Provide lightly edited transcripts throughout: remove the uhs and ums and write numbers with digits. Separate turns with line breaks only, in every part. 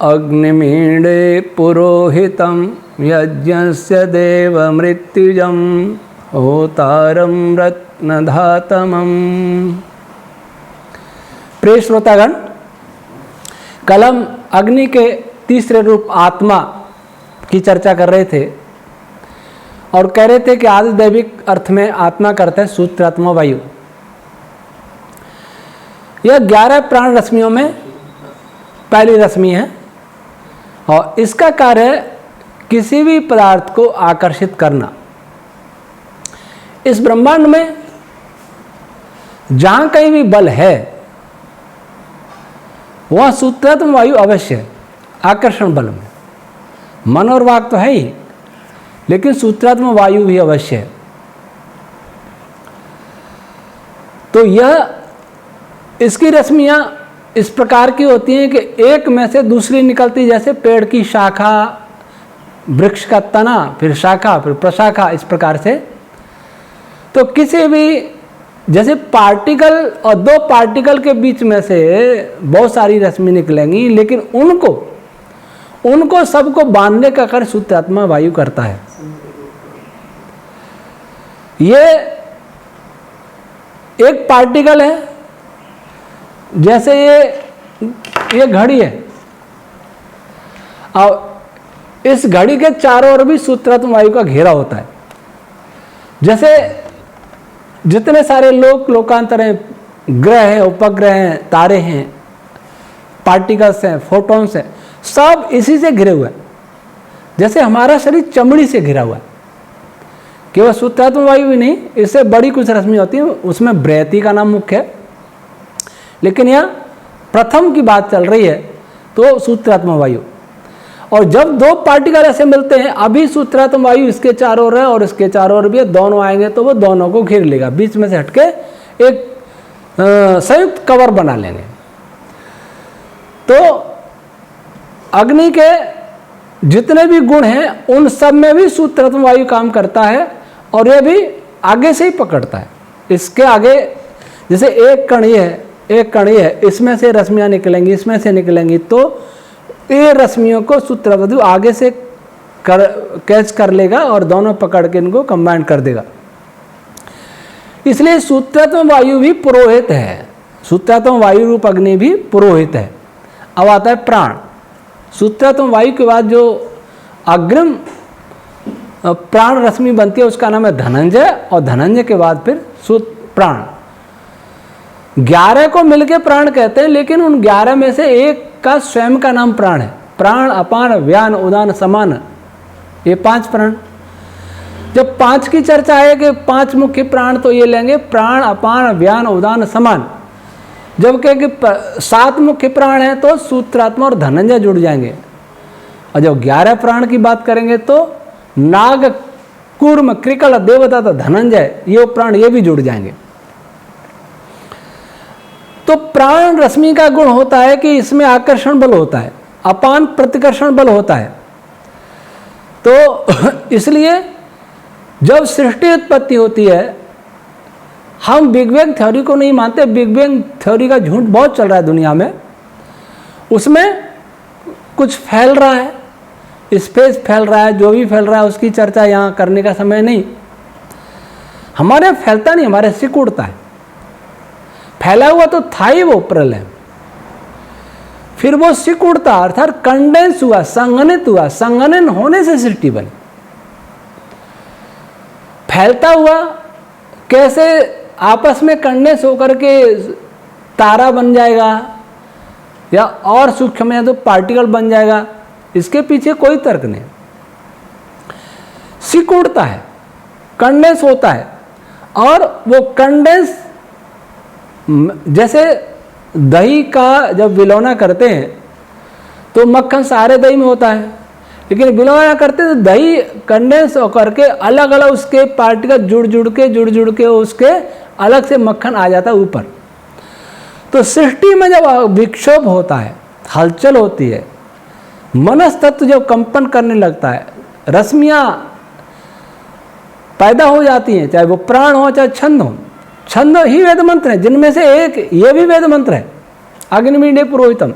अग्निमीडे पुरोहितं यज्ञस्य देवमृत्युजं होतारं रत्नधातमम्। प्रिय श्रोतागण, कल हम अग्नि के तीसरे रूप आत्मा की चर्चा कर रहे थे और कह रहे थे कि आदि दैविक अर्थ में आत्मा करते हैं सूत्रात्मा वायु। यह 11 प्राण रश्मियों में पहली रश्मि है और इसका कार्य है किसी भी पदार्थ को आकर्षित करना। इस ब्रह्मांड में जहां कहीं भी बल है वह सूत्रात्मा वायु अवश्य है। आकर्षण बल में मन और वाक तो है ही, लेकिन सूत्रात्मा वायु भी अवश्य है। तो यह इसकी रश्मियां इस प्रकार की होती हैं कि एक में से दूसरी निकलती, जैसे पेड़ की शाखा, वृक्ष का तना, फिर शाखा, फिर प्रशाखा, इस प्रकार से। तो किसी भी जैसे पार्टिकल और दो पार्टिकल के बीच में से बहुत सारी रश्मि निकलेंगी, लेकिन उनको सबको बांधने का कार्य सूत्रात्मा वायु करता है। ये एक पार्टिकल है, जैसे ये घड़ी है और इस घड़ी के चारों ओर भी सूत्रात्मा वायु का घेरा होता है। जैसे जितने सारे लोकांतर हैं, ग्रह हैं, उपग्रह हैं, तारे हैं, पार्टिकल्स हैं, फोटॉन्स हैं, सब इसी से घिरे हुए हैं। जैसे हमारा शरीर चमड़ी से घिरा हुआ है, केवल सूत्रात्मा वायु ही नहीं, इससे बड़ी कुछ रश्मि होती है, उसमें बृहति का नाम मुख्य है, लेकिन यह प्रथम की बात चल रही है तो सूत्रात्मा वायु। और जब दो पार्टिकल ऐसे मिलते हैं, अभी सूत्रात्मा वायु इसके चारों ओर है और इसके चारों ओर भी है, दोनों आएंगे तो वो दोनों को घेर लेगा, बीच में से हटके एक संयुक्त कवर बना लेंगे। तो अग्नि के जितने भी गुण हैं उन सब में भी सूत्रात्मा वायु काम करता है और यह भी आगे से ही पकड़ता है। इसके आगे जैसे एक कणी है, इसमें से रश्मियां निकलेंगी, इसमें से निकलेंगी, तो ये रश्मियों को सूत्रात्मा वायु आगे से कैच कर लेगा और दोनों पकड़ के इनको कंबाइन कर देगा। इसलिए सूत्रात्मा वायु भी पुरोहित है, सूत्रात्मा वायु रूप अग्नि भी पुरोहित है। अब आता है प्राण। सूत्रात्मा वायु के बाद जो अग्रिम प्राण रश्मि बनती है उसका नाम है धनंजय, और धनंजय के बाद फिर प्राण। 11 को मिलके प्राण कहते हैं, लेकिन उन 11 में से एक का स्वयं का नाम प्राण है। प्राण, अपान, व्यान, उदान, समान, ये 5 प्राण। जब 5 की चर्चा है कि 5 मुख्य प्राण, तो ये लेंगे प्राण, अपान, व्यान, उदान, समान। जब कहे कि 7 मुख्य प्राण हैं तो सूत्रात्मा और धनंजय जुड़ जाएंगे। और जब 11 प्राण की बात करेंगे तो नाग, कूर्म, कृकल, देवदत्त, धनंजय, ये प्राण ये भी जुड़ जाएंगे। तो प्राण रश्मि का गुण होता है कि इसमें आकर्षण बल होता है, अपान प्रतिकर्षण बल होता है। तो इसलिए जब सृष्टि उत्पत्ति होती है, हम बिग बैंग थ्योरी को नहीं मानते। बिग बैंग थ्योरी का झूठ बहुत चल रहा है दुनिया में, उसमें कुछ फैल रहा है, स्पेस फैल रहा है, जो भी फैल रहा है उसकी चर्चा यहाँ करने का समय नहीं। हमारे फैलता नहीं, हमारे सिकुड़ता है। फैला हुआ तो था ही वो प्रलय, फिर वो सिकुड़ता अर्थात कंडेंस हुआ, संघनित हुआ, संघनन होने से सृष्टि बनी। फैलता हुआ कैसे आपस में कंडेंस होकर के तारा बन जाएगा या और सूक्ष्म है तो पार्टिकल बन जाएगा, इसके पीछे कोई तर्क नहीं। सिकुड़ता है, कंडेंस होता है, और वो कंडेंस जैसे दही का जब विलौना करते हैं तो मक्खन सारे दही में होता है, लेकिन विलौना करते हैं तो दही कंडेंस होकर के अलग अलग उसके पार्टिकल जुड़ के उसके अलग से मक्खन आ जाता है ऊपर। तो सृष्टि में जब विक्षोभ होता है, हलचल होती है, मनस तत्व जब कंपन करने लगता है, रश्मियां पैदा हो जाती हैं, चाहे वो प्राण हो चाहे छंद हो। छंद ही वेद मंत्र है, जिनमें से एक ये भी वेद मंत्र है, अग्निमीडे पुरोहितम।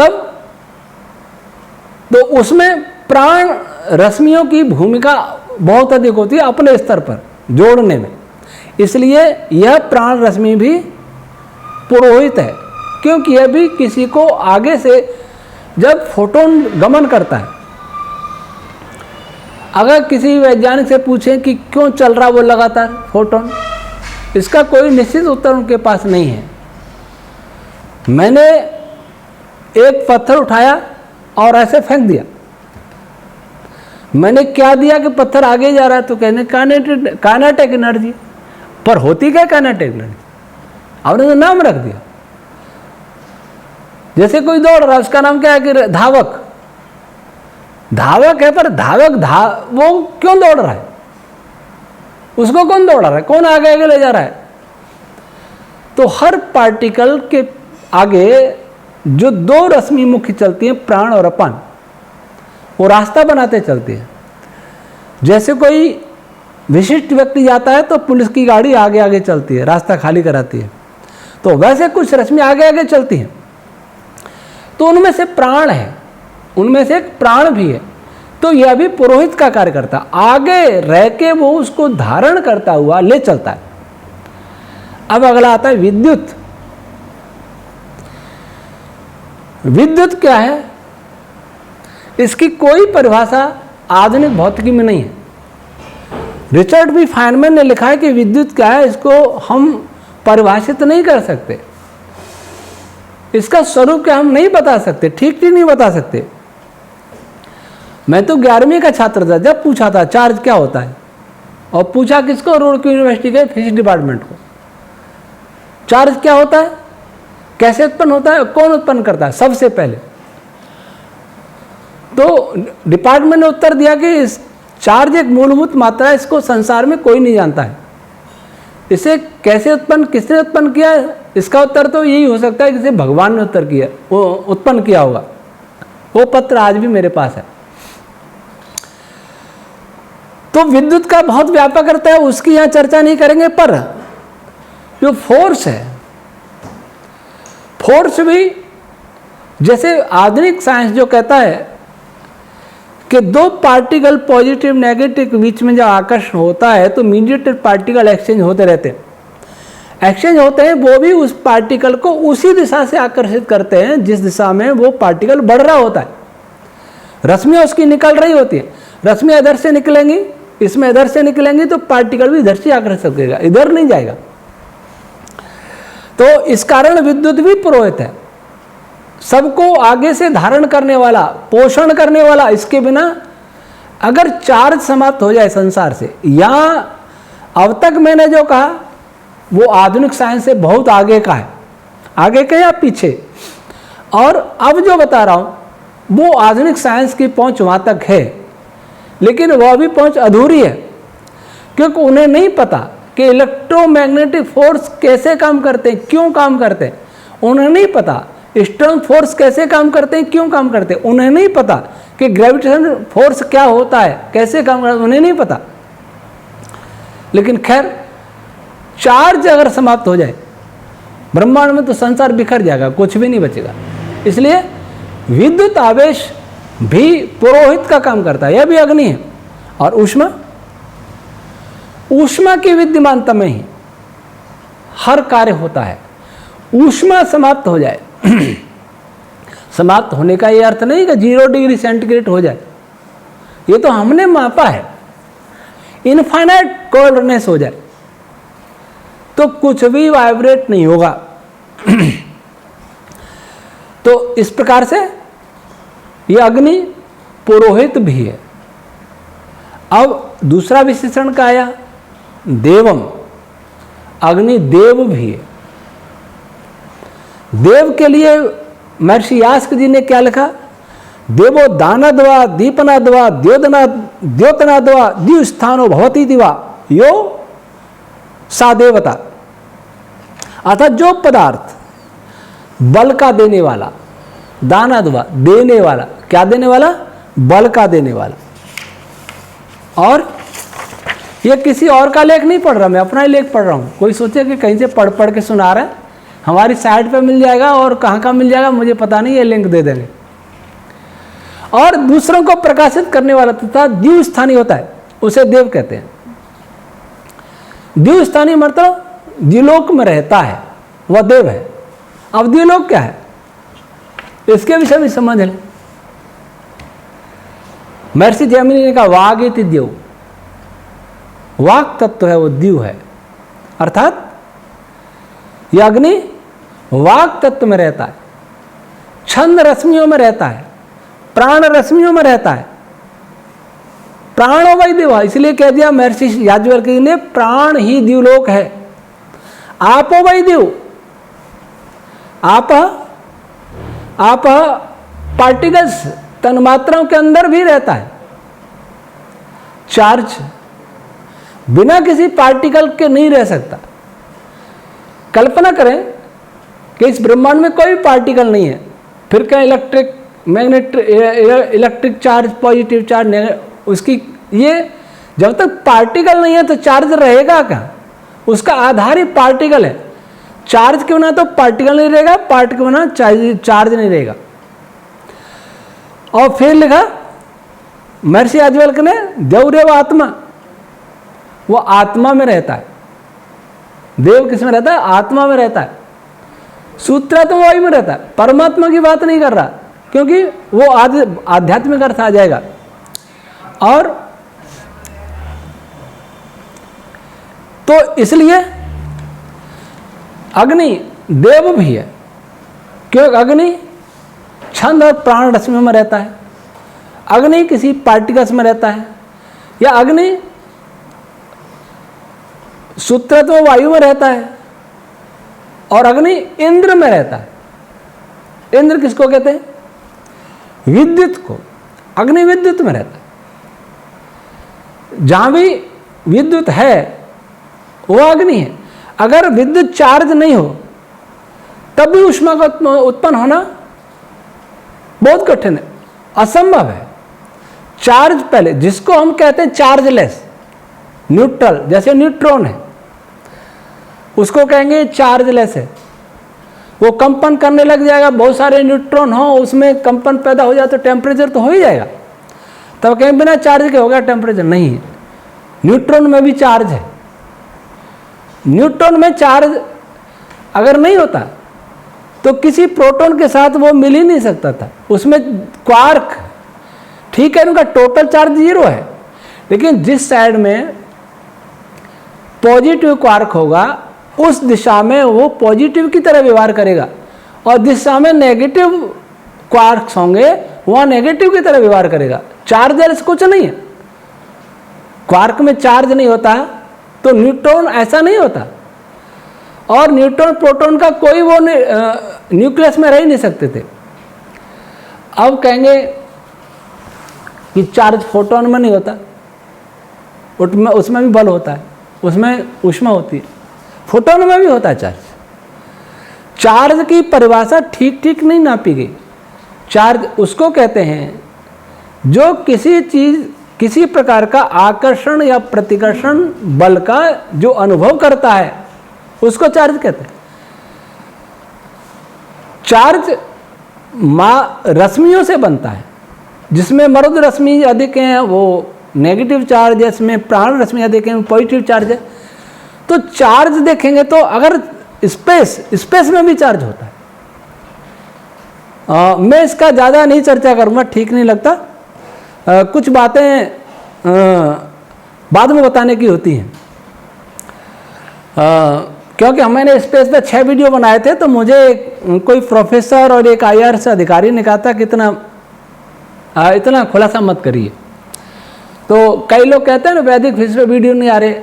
तब तो उसमें प्राण रश्मियों की भूमिका बहुत अधिक होती है अपने स्तर पर जोड़ने में। इसलिए यह प्राण रश्मि भी पुरोहित है, क्योंकि यह भी किसी को आगे से जब फोटोन गमन करता है, अगर किसी वैज्ञानिक से पूछें कि क्यों चल रहा वो लगातार फोटोन, इसका कोई निश्चित उत्तर उनके पास नहीं है। मैंने एक पत्थर उठाया और ऐसे फेंक दिया, मैंने क्या दिया कि पत्थर आगे जा रहा है, तो कहने काइनेटिक एनर्जी। पर होती क्या काइनेटिक एनर्जी? आपने तो नाम रख दिया। जैसे कोई दौड़ रहा है, उसका नाम क्या है कि धावक। धावक है, पर धावक वो क्यों दौड़ रहा है? उसको कौन दौड़ा रहा है? कौन आगे आगे ले जा रहा है? तो हर पार्टिकल के आगे जो दो रश्मि मुख्य चलती हैं, प्राण और अपान, वो रास्ता बनाते चलती है। जैसे कोई विशिष्ट व्यक्ति जाता है तो पुलिस की गाड़ी आगे आगे चलती है, रास्ता खाली कराती है, तो वैसे कुछ रश्मि आगे आगे चलती हैं। तो उनमें से प्राण है, उनमें से एक प्राण भी है, तो यह भी पुरोहित का कार्य करता है। आगे रह के वो उसको धारण करता हुआ ले चलता है। अब अगला आता है विद्युत। विद्युत क्या है? इसकी कोई परिभाषा आधुनिक भौतिकी में नहीं है। रिचर्ड बी फाइनमैन ने लिखा है कि विद्युत क्या है, इसको हम परिभाषित नहीं कर सकते, इसका स्वरूप क्या हम नहीं बता सकते, ठीक नहीं बता सकते। मैं तो 11वीं का छात्र था जब पूछा था चार्ज क्या होता है, और पूछा किसको? रुड़की यूनिवर्सिटी के फिजिक्स डिपार्टमेंट को। चार्ज क्या होता है, कैसे उत्पन्न होता है, कौन उत्पन्न करता है? सबसे पहले तो डिपार्टमेंट ने उत्तर दिया कि चार्ज एक मूलभूत मात्रा है, इसको संसार में कोई नहीं जानता है। इसे कैसे उत्पन्न, किसने उत्पन्न किया है, इसका उत्तर तो यही हो सकता है कि इसे भगवान ने उत्पन्न किया होगा। वो पत्र आज भी मेरे पास है। तो विद्युत का बहुत व्यापक अर्थ है, उसकी यहां चर्चा नहीं करेंगे। पर जो फोर्स है, फोर्स भी जैसे आधुनिक साइंस जो कहता है कि दो पार्टिकल पॉजिटिव नेगेटिव के बीच में जब आकर्षण होता है तो मीडिएटेड पार्टिकल एक्सचेंज होते रहते हैं। एक्सचेंज होते हैं, वो भी उस पार्टिकल को उसी दिशा से आकर्षित करते हैं जिस दिशा में वो पार्टिकल बढ़ रहा होता है। रश्मियाँ उसकी निकल रही होती है, रश्मियाँ इधर से निकलेंगी, इसमें इधर से निकलेंगी, तो पार्टिकल भी इधर से आकर्षित करेगा, इधर नहीं जाएगा। तो इस कारण विद्युत भी पुरोहित है, सबको आगे से धारण करने वाला, पोषण करने वाला। इसके बिना अगर चार्ज समाप्त हो जाए संसार से, या अब तक मैंने जो कहा वो आधुनिक साइंस से बहुत आगे का है, आगे का या पीछे, और अब जो बता रहा हूं वो आधुनिक साइंस की पहुंच वहां तक है, लेकिन वह भी पहुंच अधूरी है, क्योंकि उन्हें नहीं पता कि इलेक्ट्रोमैग्नेटिक फोर्स कैसे काम करते हैं, क्यों काम करते हैं। उन्हें नहीं पता स्ट्रॉन्ग फोर्स कैसे काम करते हैं, क्यों काम करते हैं। उन्हें नहीं पता कि ग्रेविटेशन फोर्स क्या होता है, कैसे काम करता है, उन्हें नहीं पता। लेकिन खैर, चार्ज अगर समाप्त हो जाए ब्रह्मांड में तो संसार बिखर जाएगा, कुछ भी नहीं बचेगा। इसलिए विद्युत आवेश भी पुरोहित का काम करता है, यह भी अग्नि है। और ऊष्मा, ऊष्मा की विद्यमानता में ही हर कार्य होता है। ऊष्मा समाप्त हो जाए, समाप्त होने का यह अर्थ नहीं कि 0 डिग्री सेंटीग्रेड हो जाए, ये तो हमने मापा है। इनफाइनाइट कोल्डनेस हो जाए तो कुछ भी वाइब्रेट नहीं होगा। तो इस प्रकार से यह अग्नि पुरोहित भी है। अब दूसरा विशेषण का आया देवम, अग्नि देव भी है। देव के लिए महर्षि यास्क जी ने क्या लिखा? देवो दानद्वा दीपनाद्वा द्योतनाद्वा द्युस्थानो भवती दिवा यो सा देवता। अर्थात जो पदार्थ बल का देने वाला, दानाद्वा देने वाला, क्या देने वाला? बल का देने वाला। और ये किसी और का लेख नहीं पढ़ रहा, मैं अपना ही लेख पढ़ रहा हूं। कोई सोचे कि कहीं से पढ़ पढ़ के सुना रहा है, हमारी साइट पे मिल जाएगा, और कहाँ कहाँ मिल जाएगा मुझे पता नहीं, ये लिंक दे देंगे। और दूसरों को प्रकाशित करने वाला तथा द्यू स्थानीय होता है, उसे देव कहते हैं। द्यू स्थानीय मतलब द्युलोक में रहता है, वह देव है। अब द्युलोक क्या है, इसके विषय में समझ लें। महर्षि जैमिनी ने कहा वाग इति द्यौ, वाक तत्व है वो द्यू है, अर्थात यह अग्नि वाक तत्व में रहता है, छंद रश्मियों में रहता है, प्राण रश्मियों में रहता है। प्राणो वै देव, इसलिए कह दिया महर्षि याज्ञवल्क्य ने प्राण ही द्युलोक है। आपो वै देव, आप पार्टिकल्स तन्मात्राओं के अंदर भी रहता है चार्ज, बिना किसी पार्टिकल के नहीं रह सकता। कल्पना करें कि इस ब्रह्मांड में कोई पार्टिकल नहीं है, फिर क्या electric electric charge, positive charge, उसकी ये जब तक पार्टिकल नहीं है तो चार्ज रहेगा क्या? उसका आधार ही पार्टिकल है। चार्ज के बिना तो पार्टिकल नहीं रहेगा, पार्टिकल के बिना चार्ज नहीं रहेगा। और फिर लिखा महर्षि याज्ञवल्क्य ने देवदेव आत्मा, वो आत्मा में रहता है। देव किस में रहता है? आत्मा में रहता है। सूत्र तो वही में रहता है, परमात्मा की बात नहीं कर रहा, क्योंकि वो आध्यात्मिक अर्थ आ जाएगा। और तो इसलिए अग्नि देव भी है, क्योंकि अग्नि छंद और प्राण रश्मियों में रहता है, अग्नि किसी पार्टिकल्स में रहता है, या अग्नि सूत्रत्व वायु में रहता है, और अग्नि इंद्र में रहता है। इंद्र किसको कहते हैं? विद्युत को। अग्नि विद्युत में रहता है। जहां भी विद्युत है वो अग्नि है। अगर विद्युत चार्ज नहीं हो तब भी ऊष्मा का उत्पन्न होना बहुत कठिन है, असंभव है। चार्ज पहले, जिसको हम कहते हैं चार्जलेस, न्यूट्रल, जैसे न्यूट्रॉन है उसको कहेंगे चार्जलेस है। वो कंपन करने लग जाएगा, बहुत सारे न्यूट्रॉन हो, उसमें कंपन पैदा हो जाए तो टेम्परेचर तो हो ही जाएगा। तब कहीं बिना चार्ज के होगा टेम्परेचर? नहीं है। न्यूट्रॉन में भी चार्ज है। न्यूट्रॉन में चार्ज अगर नहीं होता तो किसी प्रोटॉन के साथ वो मिल ही नहीं सकता था। उसमें क्वार्क, ठीक है, उनका टोटल चार्ज 0 है, लेकिन जिस साइड में पॉजिटिव क्वार्क होगा उस दिशा में वो पॉजिटिव की तरह व्यवहार करेगा, और जिस दिशा में नेगेटिव क्वार्क्स होंगे वह नेगेटिव की तरह व्यवहार करेगा। चार्ज कुछ नहीं है। क्वार्क में चार्ज नहीं होता तो न्यूट्रॉन ऐसा नहीं होता, और न्यूट्रॉन प्रोटॉन का कोई वो न्यूक्लियस में रह ही नहीं सकते थे। अब कहेंगे कि चार्ज फोटोन में नहीं होता, उसमें भी बल होता है, उसमें ऊष्मा होती है, फोटोन में भी होता है चार्ज। चार्ज की परिभाषा ठीक ठीक नहीं नापी गई। चार्ज उसको कहते हैं जो किसी चीज, किसी प्रकार का आकर्षण या प्रतिकर्षण बल का जो अनुभव करता है उसको चार्ज कहते हैं। चार्ज रश्मियों से बनता है, जिसमें मरुद रश्मि अधिक हैं वो नेगेटिव चार्ज है, इसमें प्राण रश्मि अधिक हैं पॉजिटिव चार्ज है। तो चार्ज देखेंगे तो अगर स्पेस में भी चार्ज होता है। मैं इसका ज़्यादा नहीं चर्चा करूँगा, ठीक नहीं लगता। कुछ बातें बाद में बताने की होती हैं, क्योंकि मैंने स्पेस पे 6 वीडियो बनाए थे, तो मुझे कोई प्रोफेसर और एक IRS अधिकारी ने कहा था कि इतना खुलासा मत करिए। तो कई लोग कहते हैं ना वैदिक फिजिक्स पे वीडियो नहीं आ रहे,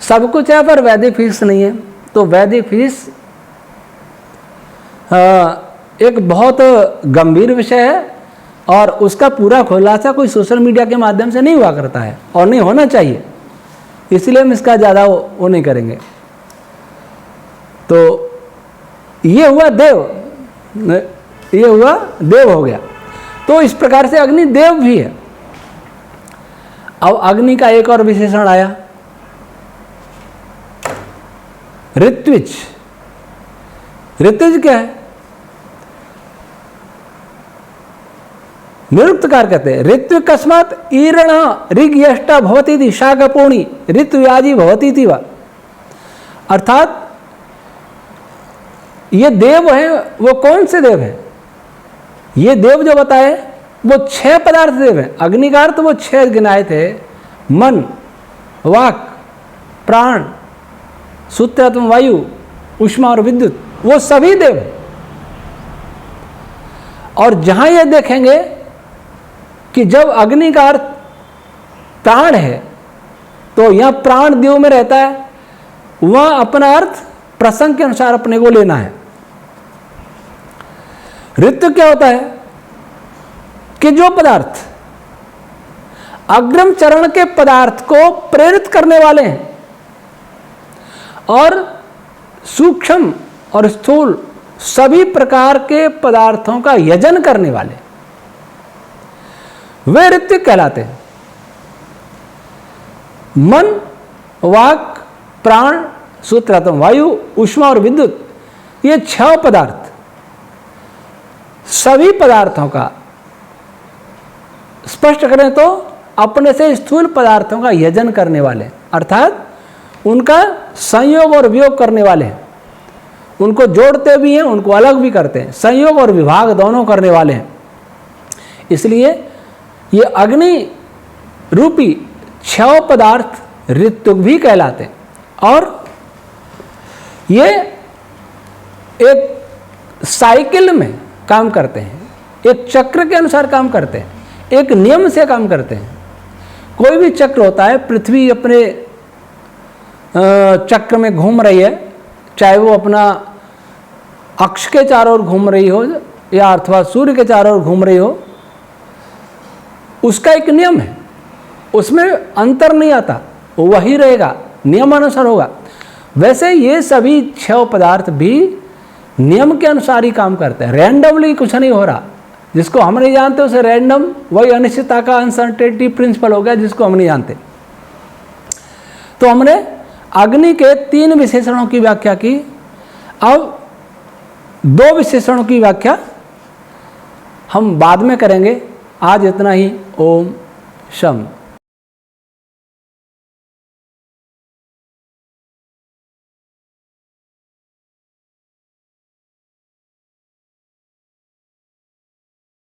सब कुछ है पर वैदिक फिजिक्स नहीं है। तो वैदिक फिजिक्स एक बहुत गंभीर विषय है, और उसका पूरा खुलासा कोई सोशल मीडिया के माध्यम से नहीं हुआ करता है, और नहीं होना चाहिए, इसलिए हम इसका ज़्यादा वो नहीं करेंगे। तो ये हुआ देव, ये हुआ देव हो गया। तो इस प्रकार से अग्नि देव भी है। अब अग्नि का एक और विशेषण आया, ऋत्विज। ऋतुज क्या है? निरुक्तकार कहते हैं ऋतु कस्मात ईरण ऋग यष्टा भवती थी शाकपोणी ऋतुयाजी भवती थी वा। अर्थात ये देव हैं, वो कौन से देव हैं? ये देव जो बताए वो 6 पदार्थ देव हैं। अग्निकार तो वो 6 गिनाए थे, मन, वाक, प्राण, सूत्रात्म वायु, ऊष्मा और विद्युत, वो सभी देव हैं। और जहां ये देखेंगे कि जब अग्निकार प्राण है तो यहां प्राण देव में रहता है, वहां अपना अर्थ प्रसंग के अनुसार अपने को लेना है। ऋतु क्या होता है कि जो पदार्थ अग्रिम चरण के पदार्थ को प्रेरित करने वाले हैं और सूक्ष्म और स्थूल सभी प्रकार के पदार्थों का यजन करने वाले, वे ऋत्विक कहलाते हैं। मन, वाक, प्राण, सूत्रात्म वायु, ऊष्मा और विद्युत, ये 6 पदार्थ सभी पदार्थों का, स्पष्ट करें तो अपने से स्थूल पदार्थों का यजन करने वाले, अर्थात उनका संयोग और वियोग करने वाले हैं। उनको जोड़ते भी हैं, उनको अलग भी करते हैं, संयोग और विभाग दोनों करने वाले हैं। इसलिए ये अग्नि रूपी 6 पदार्थ ऋतुक भी कहलाते हैं। और ये एक साइकिल में काम करते हैं, एक चक्र के अनुसार काम करते हैं, एक नियम से काम करते हैं। कोई भी चक्र होता है, पृथ्वी अपने चक्र में घूम रही है, चाहे वो अपना अक्ष के चारों ओर घूम रही हो या अथवा सूर्य के चारों ओर घूम रही हो, उसका एक नियम है, उसमें अंतर नहीं आता, वो वही रहेगा, नियमानुसार होगा। वैसे ये सभी 6 पदार्थ भी नियम के अनुसार ही काम करते हैं, रैंडमली कुछ नहीं हो रहा। जिसको हम नहीं जानते उसे रैंडम, वही अनिश्चितता का अनसर्टेनिटी प्रिंसिपल हो गया जिसको हम नहीं जानते। तो हमने अग्नि के 3 विशेषणों की व्याख्या की, अब 2 विशेषणों की व्याख्या हम बाद में करेंगे। आज इतना ही। ओम शम।